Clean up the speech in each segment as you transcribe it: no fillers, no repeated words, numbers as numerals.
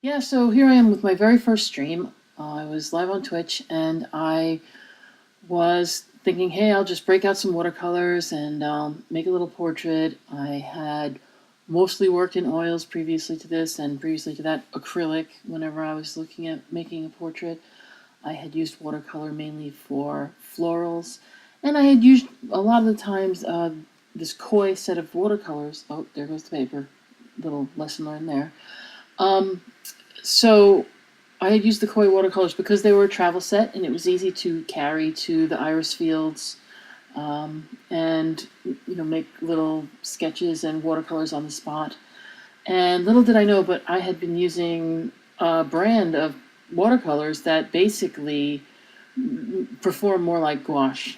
Yeah, so here I am with my very first stream. I was live on Twitch and I was thinking, hey, I'll just break out some watercolors and make a little portrait. I had mostly worked in oils previously to this, and previously to that, acrylic whenever I was looking at making a portrait. I had used watercolor mainly for florals, and I had used a lot of the times this koi set of watercolors. Oh, there goes the paper. Little lesson learned there. Um, so I had used the koi watercolors because they were a travel set and it was easy to carry to the iris fields, and make little sketches and watercolors on the spot. And little did I know, but I had been using a brand of watercolors that basically perform more like gouache,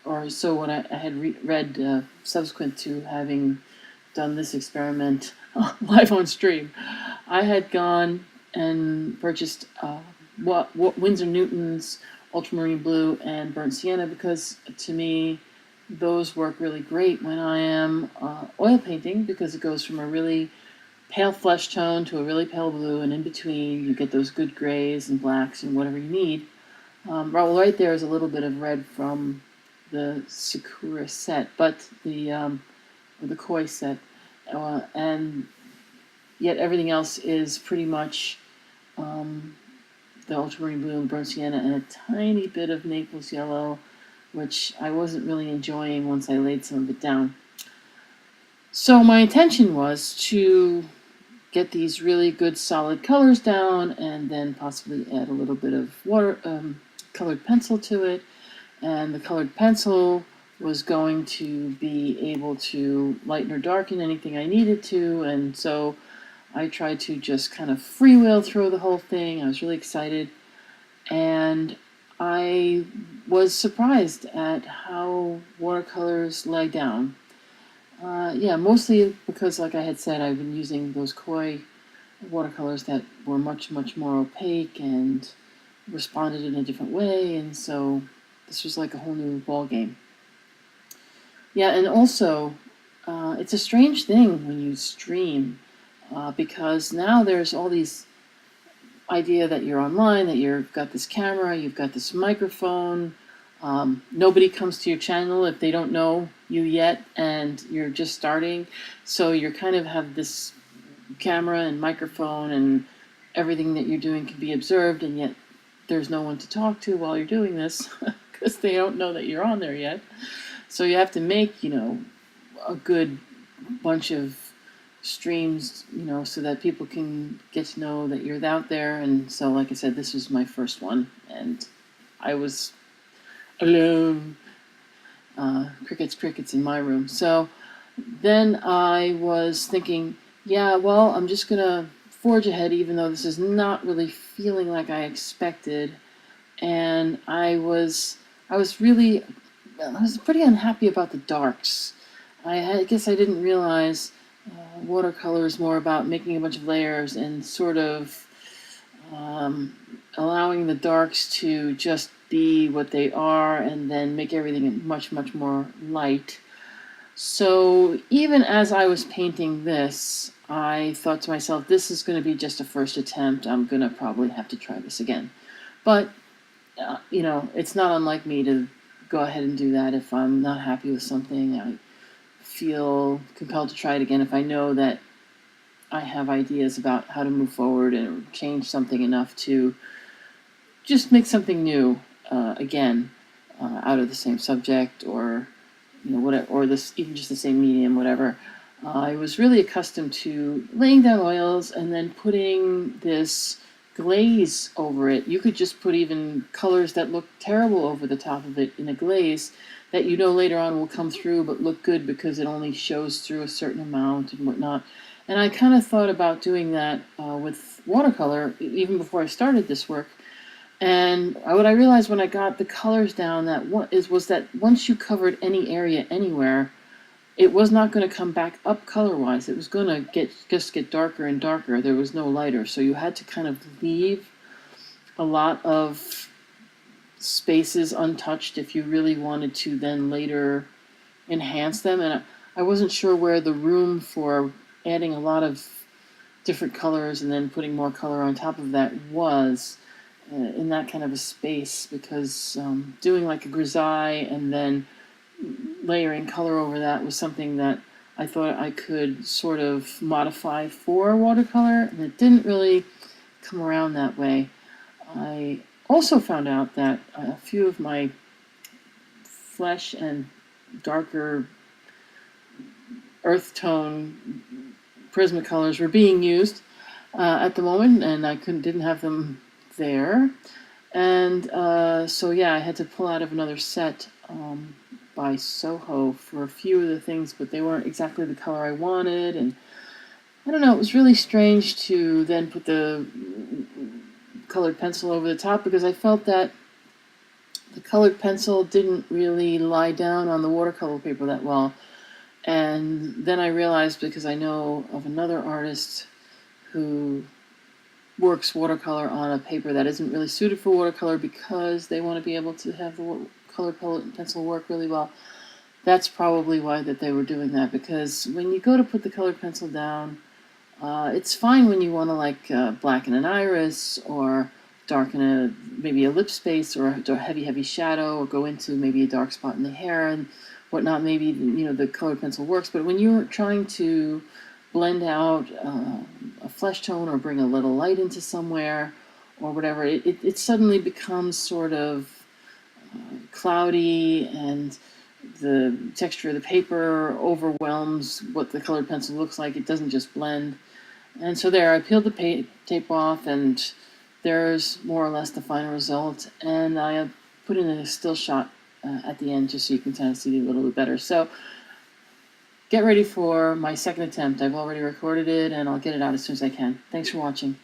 or so what I had read subsequent to having done this experiment live on stream. I had gone and purchased Winsor Newton's Ultramarine Blue and Burnt Sienna because to me those work really great when I am oil painting, because it goes from a really pale flesh tone to a really pale blue, and in between you get those good grays and blacks and whatever you need. Right there is a little bit of red from the Sakura set, but the koi set, and yet everything else is pretty much the ultramarine blue and burnt sienna and a tiny bit of Naples yellow, which I wasn't really enjoying once I laid some of it down. So my intention was to get these really good solid colors down and then possibly add a little bit of colored pencil to it. And the colored pencil was going to be able to lighten or darken anything I needed to, and so I tried to just kind of freewheel through the whole thing. I was really excited, and I was surprised at how watercolors lay down. Yeah, mostly because, like I had said, I've been using those koi watercolors that were much, much more opaque and responded in a different way, and so this was like a whole new ball game. Yeah, and also, it's a strange thing when you stream, because now there's all these idea that you're online, that you've got this camera, you've got this microphone. Nobody comes to your channel if they don't know you yet, and you're just starting. So you're kind of have this camera and microphone, and everything that you're doing can be observed, and yet there's no one to talk to while you're doing this because they don't know that you're on there yet. So you have to make, a good bunch of streams, so that people can get to know that you're out there. And so, like I said, this was my first one, and I was alone. Crickets in my room. So then I was thinking, yeah, well, I'm just gonna forge ahead, even though this is not really feeling like I expected. And I was pretty unhappy about the darks. I guess I didn't realize watercolor is more about making a bunch of layers and sort of allowing the darks to just be what they are and then make everything much, much more light. So even as I was painting this, I thought to myself, this is going to be just a first attempt. I'm going to probably have to try this again. But, it's not unlike me to go ahead and do that if I'm not happy with something. I feel compelled to try it again if I know that I have ideas about how to move forward and change something enough to just make something new again, out of the same subject, or whatever, or this even just the same medium, whatever. I was really accustomed to laying down oils and then putting this glaze over it. You could just put even colors that look terrible over the top of it in a glaze that later on will come through but look good because it only shows through a certain amount and whatnot. And I kind of thought about doing that with watercolor even before I started this work. And what I realized when I got the colors down was that once you covered any area anywhere, it was not going to come back up color-wise. It was going to just get darker and darker. There was no lighter, so you had to kind of leave a lot of spaces untouched if you really wanted to then later enhance them. And I wasn't sure where the room for adding a lot of different colors and then putting more color on top of that was in that kind of a space, because doing like a grisaille and then layering color over that was something that I thought I could sort of modify for watercolor, and it didn't really come around that way. I also found out that a few of my flesh and darker earth tone Prismacolors were being used at the moment, and I didn't have them there. And so yeah, I had to pull out of another set by Soho for a few of the things, but they weren't exactly the color I wanted, and I don't know, it was really strange to then put the colored pencil over the top, because I felt that the colored pencil didn't really lie down on the watercolor paper that well. And then I realized, because I know of another artist who works watercolor on a paper that isn't really suited for watercolor because they want to be able to have the colored pencil work really well. That's probably why that they were doing that, because when you go to put the colored pencil down, it's fine when you want to like blacken an iris or darken maybe a lip space or a heavy shadow, or go into maybe a dark spot in the hair and whatnot. Maybe, you know, the colored pencil works, but when you're trying to blend out a flesh tone or bring a little light into somewhere or whatever, it suddenly becomes sort of cloudy, and the texture of the paper overwhelms what the colored pencil looks like. It doesn't just blend. And so there, I peeled the tape off, and there's more or less the final result. And I put in a still shot at the end, just so you can kind of see it a little bit better. So get ready for my second attempt. I've already recorded it, and I'll get it out as soon as I can. Thanks for watching.